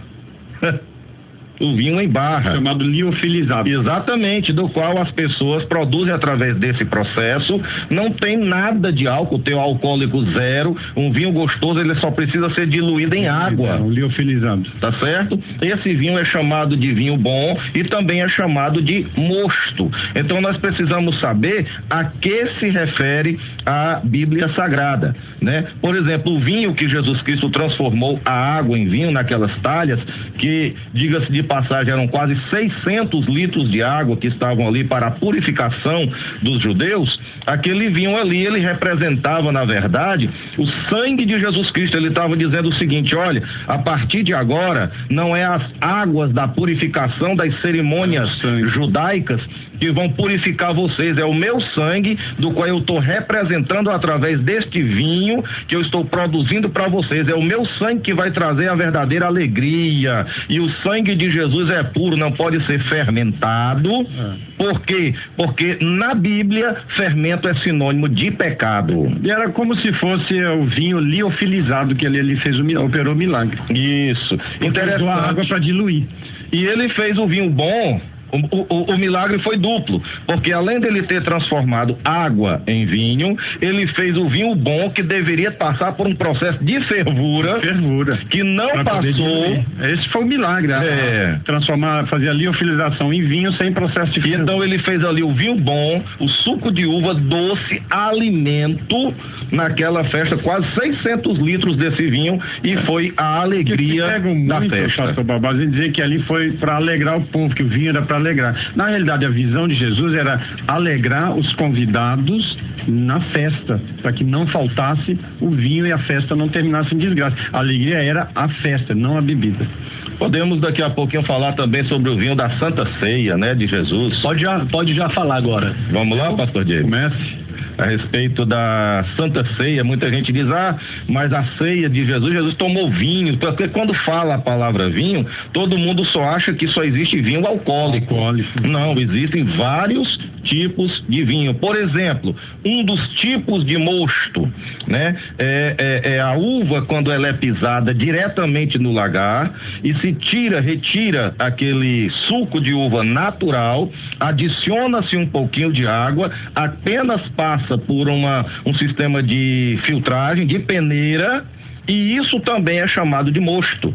O vinho em barra. Chamado liofilizado. Exatamente, do qual as pessoas produzem através desse processo. Não tem nada de álcool, tem o alcoólico zero. Um vinho gostoso, ele só precisa ser diluído em água. O liofilizado. Tá certo? Esse vinho é chamado de vinho bom e também é chamado de mosto. Então nós precisamos saber a que se refere a Bíblia Sagrada, né? Por exemplo, o vinho que Jesus Cristo transformou a água em vinho naquelas talhas, que, diga-se de passagem, eram quase 600 litros de água que estavam ali para a purificação dos judeus. Aquele vinho ali, ele representava, na verdade, o sangue de Jesus Cristo. Ele estava dizendo o seguinte: olha, a partir de agora, não é as águas da purificação das cerimônias judaicas que vão purificar vocês, é o meu sangue, do qual eu estou representando através deste vinho que eu estou produzindo para vocês. É o meu sangue que vai trazer a verdadeira alegria. E o sangue de Jesus é puro, não pode ser fermentado. Por quê? Porque na Bíblia, fermento é sinônimo de pecado. E era como se fosse o vinho liofilizado, que ele fez operou milagre. Isso. Interessante. Usou a água para diluir. E ele fez o vinho bom. O milagre foi duplo, porque além dele ter transformado água em vinho, ele fez o vinho bom, que deveria passar por um processo de fervura. Que não passou. Esse foi o milagre, transformar, fazer a liofilização em vinho sem processo de fervura. Então ele fez ali o vinho bom, o suco de uva doce, alimento, naquela festa, quase 600 litros desse vinho, e foi a alegria da festa. Pastor Barbosa, em dizer que ali foi para alegrar o povo, que o vinho era para alegrar. Na realidade, a visão de Jesus era alegrar os convidados na festa, para que não faltasse o vinho e a festa não terminasse em desgraça. A alegria era a festa, não a bebida. Podemos daqui a pouquinho falar também sobre o vinho da Santa Ceia, né, de Jesus. Pode já falar agora. Vamos lá, pastor Diego? Comece. a respeito da Santa Ceia. Muita gente diz, mas a ceia de Jesus tomou vinho, porque quando fala a palavra vinho, todo mundo só acha que só existe vinho alcoólico. Não, existem vários tipos de vinho. Por exemplo, um dos tipos de mosto, né, é a uva quando ela é pisada diretamente no lagar e se retira aquele suco de uva natural, adiciona-se um pouquinho de água, apenas passa por um sistema de filtragem, de peneira, e isso também é chamado de mosto.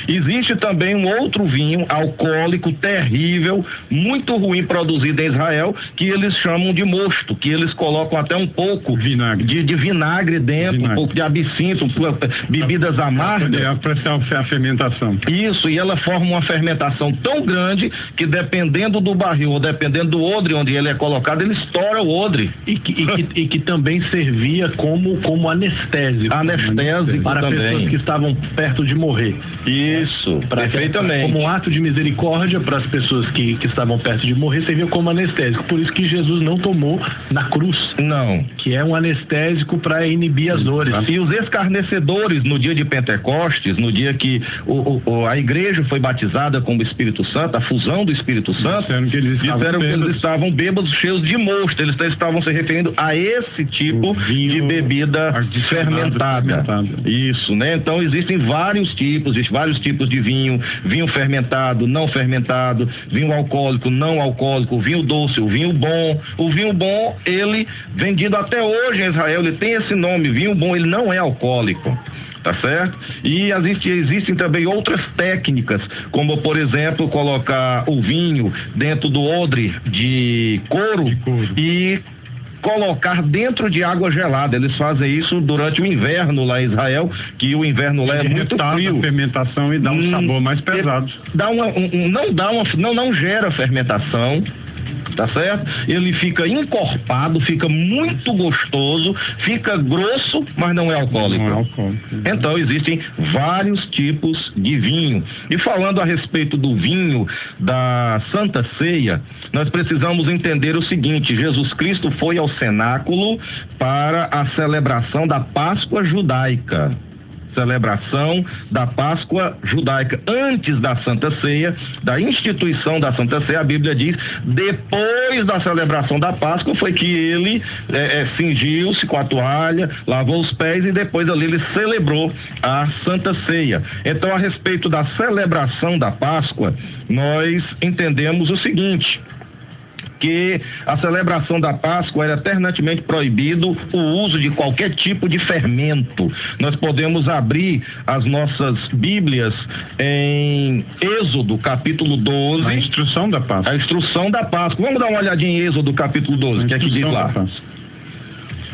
Existe também um outro vinho alcoólico terrível, muito ruim, produzido em Israel, que eles chamam de mosto, que eles colocam até um pouco de vinagre dentro, um pouco de absinto, bebidas amargas. Para a fermentação. Isso, e ela forma uma fermentação tão grande que, dependendo do barril ou dependendo do odre onde ele é colocado, ele estoura o odre. E que também servia como anestésico. Para também. Pessoas que estavam perto de morrer. Isso, perfeitamente. Como um ato de misericórdia para as pessoas que estavam perto de morrer, servia como anestésico. Por isso que Jesus não tomou na cruz. Não. Que é um anestésico para inibir as dores. E os escarnecedores, no dia de Pentecostes, no dia que a igreja foi batizada com o Espírito Santo, a fusão do Espírito Santo, disseram que eles estavam bêbados, cheios de mosto. Eles estavam se referindo a esse tipo de bebida fermentada. Isso, né? Então existem vários tipos de vinho fermentado, não fermentado, vinho alcoólico, não alcoólico, vinho doce, o vinho bom. O vinho bom, ele, vendido até hoje em Israel, ele tem esse nome, vinho bom, ele não é alcoólico. Tá certo? E existem também outras técnicas, como, por exemplo, colocar o vinho dentro do odre de couro. E colocar dentro de água gelada. Eles fazem isso durante o inverno lá em Israel, que o inverno lá é muito frio. A fermentação e dá um sabor mais pesado. Não gera fermentação. Tá certo? Ele fica encorpado, fica muito gostoso, fica grosso, mas não é alcoólico. Então existem vários tipos de vinho. E falando a respeito do vinho da Santa Ceia, nós precisamos entender o seguinte: Jesus Cristo foi ao cenáculo para a celebração da Páscoa judaica. Celebração da Páscoa judaica. Antes da Santa Ceia, da instituição da Santa Ceia, a Bíblia diz, depois da celebração da Páscoa, foi que ele cingiu-se com a toalha, lavou os pés e depois ali ele celebrou a Santa Ceia. Então, a respeito da celebração da Páscoa, nós entendemos o seguinte: que a celebração da Páscoa era terminantemente proibido o uso de qualquer tipo de fermento. Nós podemos abrir as nossas Bíblias em Êxodo, capítulo 12. A instrução da Páscoa. A instrução da Páscoa. Vamos dar uma olhadinha em Êxodo, capítulo 12, o que é que diz lá?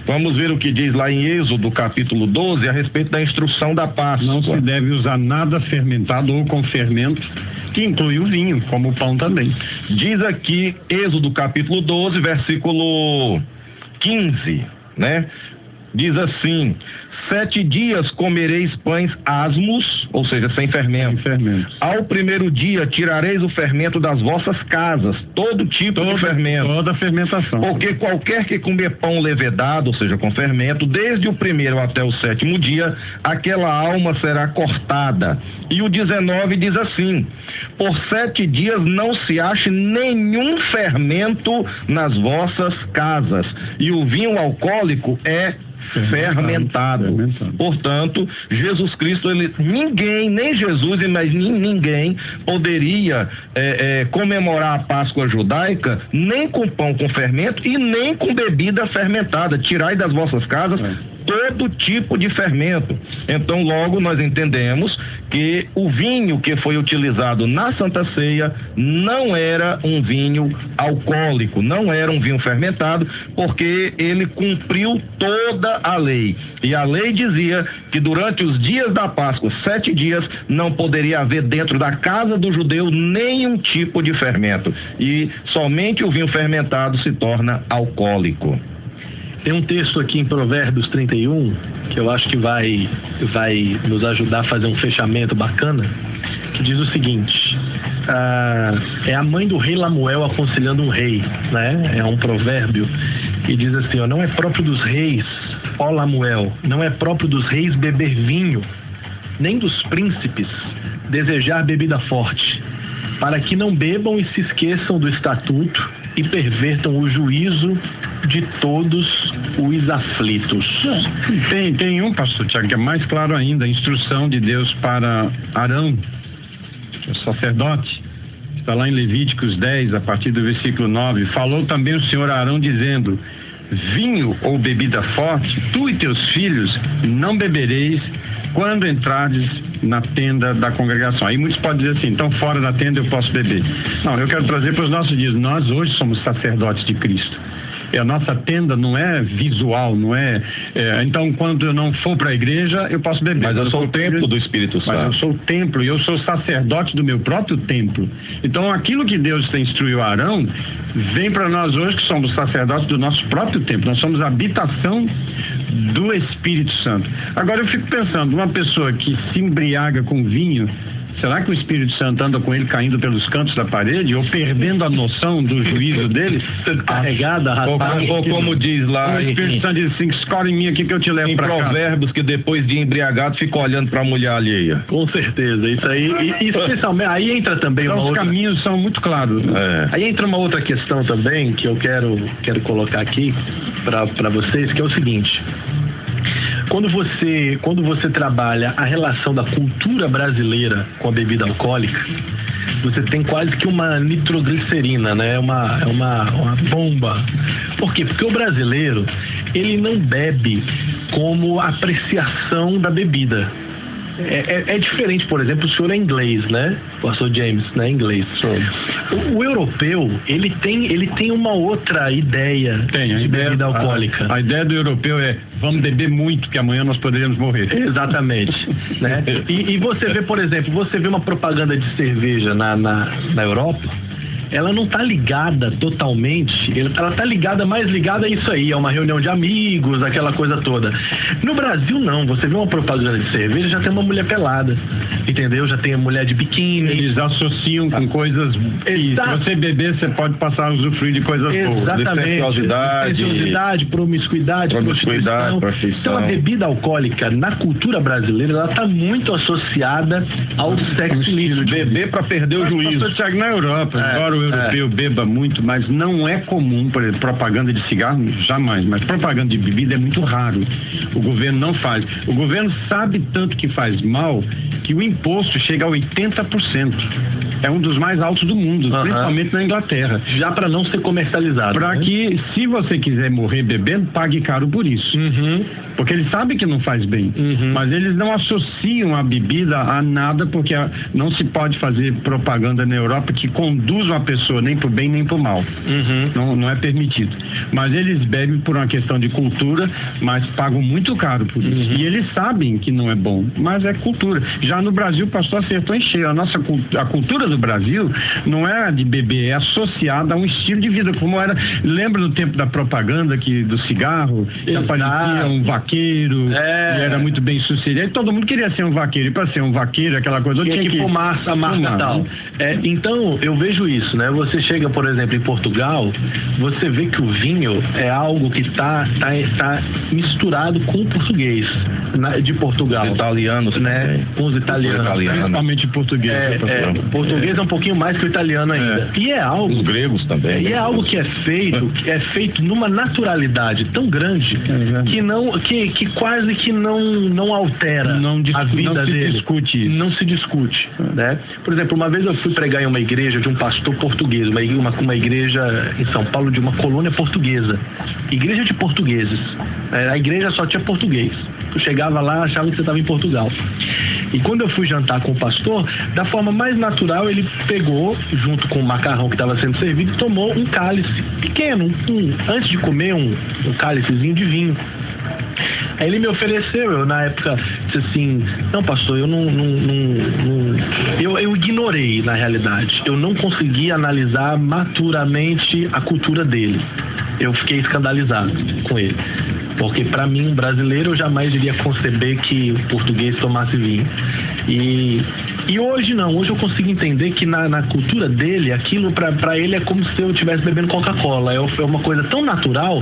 Vamos ver o que diz lá em Êxodo, capítulo 12, a respeito da instrução da Páscoa. Não se deve usar nada fermentado ou com fermento, que inclui o vinho, como o pão também. Diz aqui, Êxodo capítulo 12, versículo 15, né? Diz assim: 7 dias comereis pães asmos, ou seja, sem fermento. Ao primeiro dia tirareis o fermento das vossas casas, todo tipo de fermento. Toda fermentação. Porque qualquer que comer pão levedado, ou seja, com fermento, desde o primeiro até o 7º dia, aquela alma será cortada. E o 19 diz assim: por 7 dias não se ache nenhum fermento nas vossas casas, e o vinho alcoólico é fermentado. Portanto, Jesus Cristo, ninguém, nem Jesus, mas ninguém poderia comemorar a Páscoa judaica nem com pão com fermento e nem com bebida fermentada. Tirai das vossas casas todo tipo de fermento. Então, logo nós entendemos que o vinho que foi utilizado na Santa Ceia não era um vinho alcoólico, não era um vinho fermentado, porque ele cumpriu toda a lei. E a lei dizia que durante os dias da Páscoa, 7 dias, não poderia haver dentro da casa do judeu nenhum tipo de fermento. E somente o vinho fermentado se torna alcoólico. Tem um texto aqui em Provérbios 31, que eu acho que vai nos ajudar a fazer um fechamento bacana, que diz o seguinte: é a mãe do rei Lamuel aconselhando um rei, né? É um provérbio e diz assim, ó, não é próprio dos reis, ó Lamuel, não é próprio dos reis beber vinho, nem dos príncipes desejar bebida forte, para que não bebam e se esqueçam do estatuto e pervertam o juízo de todos os aflitos. Tem um, pastor Tiago, que é mais claro ainda, a instrução de Deus para Arão, o sacerdote, está lá em Levíticos 10, a partir do versículo 9. Falou também o Senhor a Arão dizendo: vinho ou bebida forte, tu e teus filhos não bebereis quando entrardes na tenda da congregação. Aí muitos podem dizer assim, então fora da tenda eu posso beber. Não, eu quero trazer para os nossos dias, nós hoje somos sacerdotes de Cristo. E a nossa tenda não é visual, não é... então, quando eu não for para a igreja, eu posso beber. Mas eu sou o templo do Espírito Santo. Mas eu sou o templo e eu sou sacerdote do meu próprio templo. Então, aquilo que Deus instruiu a Arão, vem para nós hoje que somos sacerdotes do nosso próprio templo. Nós somos a habitação do Espírito Santo. Agora, eu fico pensando, uma pessoa que se embriaga com vinho, será que o Espírito Santo anda com ele caindo pelos cantos da parede ou perdendo a noção do juízo dele? Carregada, arrastada. Ou como diz lá o Espírito Santo diz assim, escolhe em mim aqui que eu te levo para cá. Em Provérbios, que depois de embriagado fica olhando para a mulher alheia. Com certeza, isso aí, e especialmente, aí entra também então, uma outra... Os caminhos são muito claros. Aí entra uma outra questão também que eu quero colocar aqui para vocês, que é o seguinte... Quando você trabalha a relação da cultura brasileira com a bebida alcoólica, você tem quase que uma nitroglicerina, né? Uma bomba. Por quê? Porque o brasileiro, ele não bebe como apreciação da bebida. É diferente, por exemplo, o senhor é inglês, né? O pastor James, né? Inglês. O europeu, ele tem uma outra ideia de bebida alcoólica. A ideia do europeu é, vamos beber muito, que amanhã nós poderíamos morrer. Exatamente. Né? E você vê, por exemplo, uma propaganda de cerveja na Europa, ela não está ligada totalmente, ela está mais ligada a isso aí, a uma reunião de amigos, aquela coisa toda. No Brasil, não. Você vê uma propaganda de cerveja, já tem uma mulher pelada, entendeu? Já tem a mulher de biquíni. Eles associam com coisas... Se você beber, você pode passar a usufruir de coisas boas. Exatamente. Sensualidade, promiscuidade, prostituição. Então, a bebida alcoólica, na cultura brasileira, ela está muito associada ao sexo lícito. Beber para perder o juízo. Na Europa, agora o europeu beba muito, mas não é comum, por exemplo, propaganda de cigarro, jamais, mas propaganda de bebida é muito raro. O governo não faz. O governo sabe tanto que faz mal que o imposto chega a 80%. É um dos mais altos do mundo, principalmente na Inglaterra. Já para não ser comercializado. Para que, se você quiser morrer bebendo, pague caro por isso. Porque eles sabem que não faz bem. Mas eles não associam a bebida a nada, porque não se pode fazer propaganda na Europa que conduz uma pessoa nem para o bem nem para o mal. Não é permitido. Mas eles bebem por uma questão de cultura, mas pagam muito caro por isso. E eles sabem que não é bom, mas é cultura. Já no Brasil, o pastor acertou em cheio. A cultura do Brasil não é a de beber, é associada a um estilo de vida, como era, lembra do tempo da propaganda do cigarro, que aparecia um vaqueiro, e era muito bem sucedido, e todo mundo queria ser um vaqueiro, e para ser um vaqueiro, aquela coisa, tinha que fumar a marca tal. Então, eu vejo isso, né? Você chega, por exemplo, em Portugal, você vê que o vinho é algo que está misturado com o português de Portugal. Os italianos, né? Com os italianos. Principalmente português. O português é um pouquinho mais que o italiano ainda. E é algo... Os gregos também. E é algo que é feito numa naturalidade tão grande que quase que não altera a vida dele. Não se discute. Né? Por exemplo, uma vez eu fui pregar em uma igreja de um pastor português, uma igreja em São Paulo de uma colônia portuguesa. Igreja de portugueses. A igreja só tinha português. Tu chegava lá, achava que você estava em Portugal. E quando eu fui jantar com o pastor, da forma mais natural, ele pegou, junto com o macarrão que estava sendo servido, e tomou um cálice pequeno, antes de comer um cálicezinho de vinho. Aí ele me ofereceu, eu na época disse assim, não pastor, eu ignorei na realidade, eu não consegui analisar maturamente a cultura dele, eu fiquei escandalizado com ele, porque para mim, um brasileiro, eu jamais iria conceber que o português tomasse vinho. E E hoje não, hoje eu consigo entender que na cultura dele, aquilo pra ele é como se eu estivesse bebendo Coca-Cola, é uma coisa tão natural,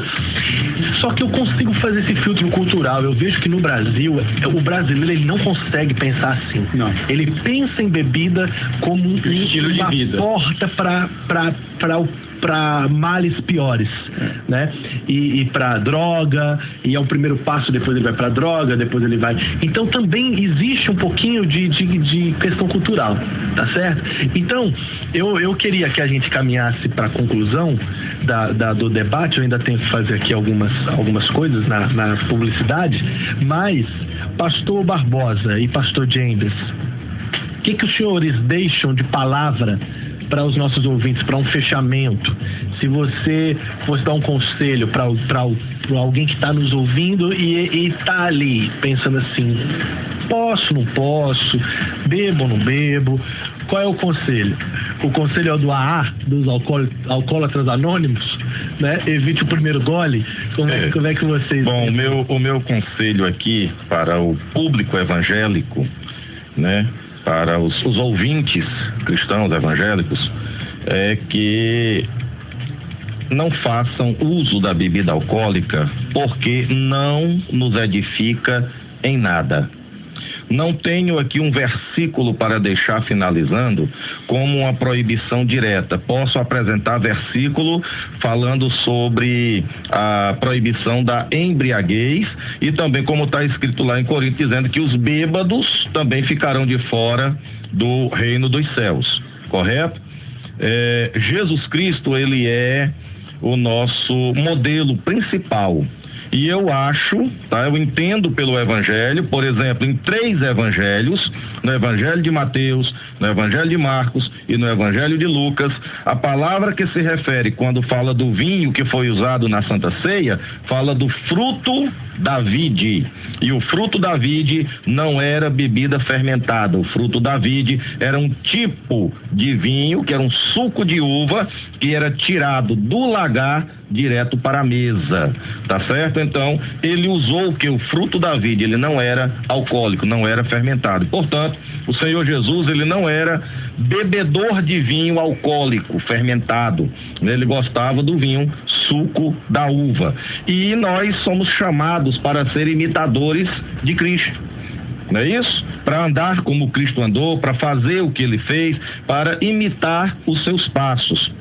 só que eu consigo fazer esse filtro cultural. Eu vejo que no Brasil, o brasileiro ele não consegue pensar assim. Não. Ele pensa em bebida como estilo de vida, porta para males piores, né? E para droga, e é o primeiro passo, depois ele vai para droga, depois ele vai... Então também existe um pouquinho de questão cultural, tá certo? Então, eu queria que a gente caminhasse para a conclusão do debate. Eu ainda tenho que fazer aqui algumas coisas na publicidade, mas pastor Barbosa e pastor James, o que os senhores deixam de palavra para os nossos ouvintes, para um fechamento? Se você fosse dar um conselho para alguém que está nos ouvindo e está ali pensando assim, posso, não posso, bebo ou não bebo, qual é o conselho? O conselho é o do AA, dos alcoólatras anônimos, né? Evite o primeiro gole. Como é que vocês... Bom, o meu conselho aqui para o público evangélico, né, para os ouvintes cristãos evangélicos, é que não façam uso da bebida alcoólica, porque não nos edifica em nada. Não tenho aqui um versículo para deixar finalizando como uma proibição direta. Posso apresentar versículo falando sobre a proibição da embriaguez e também como está escrito lá em Coríntios, dizendo que os bêbados também ficarão de fora do reino dos céus, correto? Jesus Cristo, ele é o nosso modelo principal. E eu acho, eu entendo pelo Evangelho, por exemplo, em 3 evangelhos, no Evangelho de Mateus, no Evangelho de Marcos e no Evangelho de Lucas, a palavra que se refere quando fala do vinho que foi usado na Santa Ceia, fala do fruto da vide. E o fruto da vide não era bebida fermentada, o fruto da vide era um tipo de vinho, que era um suco de uva, que era tirado do lagar direto para a mesa, tá certo? Então, ele usou que o fruto da vide, ele não era alcoólico, não era fermentado. Portanto, o Senhor Jesus, ele não era bebedor de vinho alcoólico, fermentado. Ele gostava do vinho suco da uva. E nós somos chamados para ser imitadores de Cristo. Não é isso? Para andar como Cristo andou, para fazer o que ele fez, para imitar os seus passos.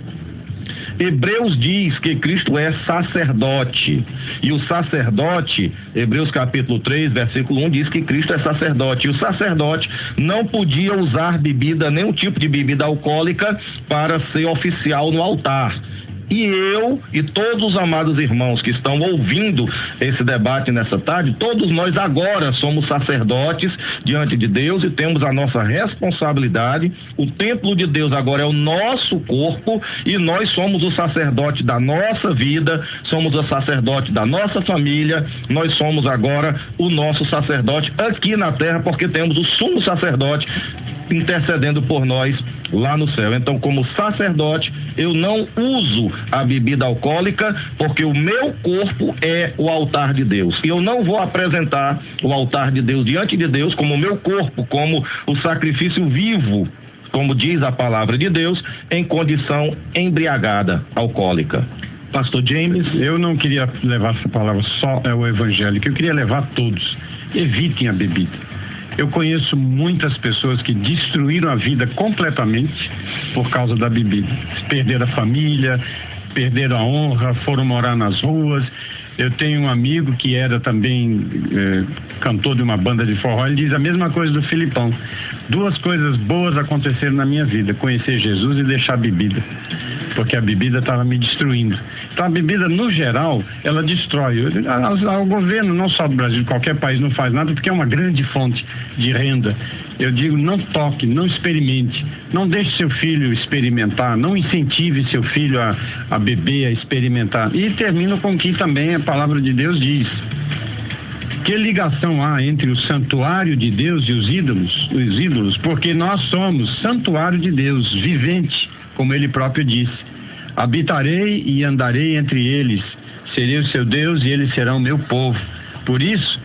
Hebreus diz que Cristo é sacerdote, e o sacerdote, Hebreus capítulo 3, versículo 1, diz que Cristo é sacerdote, e o sacerdote não podia usar bebida, nenhum tipo de bebida alcoólica para ser oficial no altar. E eu e todos os amados irmãos que estão ouvindo esse debate nessa tarde, todos nós agora somos sacerdotes diante de Deus e temos a nossa responsabilidade. O templo de Deus agora é o nosso corpo e nós somos o sacerdote da nossa vida, somos o sacerdote da nossa família, nós somos agora o nosso sacerdote aqui na terra, porque temos o sumo sacerdote intercedendo por nós lá no céu. Então, como sacerdote, eu não uso a bebida alcoólica, porque o meu corpo é o altar de Deus. E eu não vou apresentar o altar de Deus diante de Deus como o meu corpo, como o sacrifício vivo, como diz a palavra de Deus, em condição embriagada, alcoólica. Pastor James? Eu não queria levar essa palavra só ao evangélico, eu queria levar a todos. Evitem a bebida. Eu conheço muitas pessoas que destruíram a vida completamente por causa da bebida. Perderam a família, perderam a honra, foram morar nas ruas. Eu tenho um amigo que era também cantor de uma banda de forró, ele diz a mesma coisa do Filipão. 2 coisas boas aconteceram na minha vida: conhecer Jesus e deixar a bebida, porque a bebida estava me destruindo. Então a bebida, no geral, ela destrói. O governo, não só do Brasil, qualquer país não faz nada, porque é uma grande fonte de renda. Eu digo, não toque, não experimente, não deixe seu filho experimentar, não incentive seu filho a beber, a experimentar. E termino com o que também a palavra de Deus diz. Que ligação há entre o santuário de Deus e os ídolos? Porque nós somos santuário de Deus, vivente, como ele próprio disse. Habitarei e andarei entre eles, serei o seu Deus e eles serão meu povo. Por isso,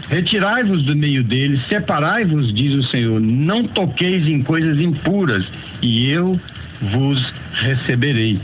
Retirai-vos do meio deles, separai-vos, diz o Senhor, não toqueis em coisas impuras, e eu vos receberei.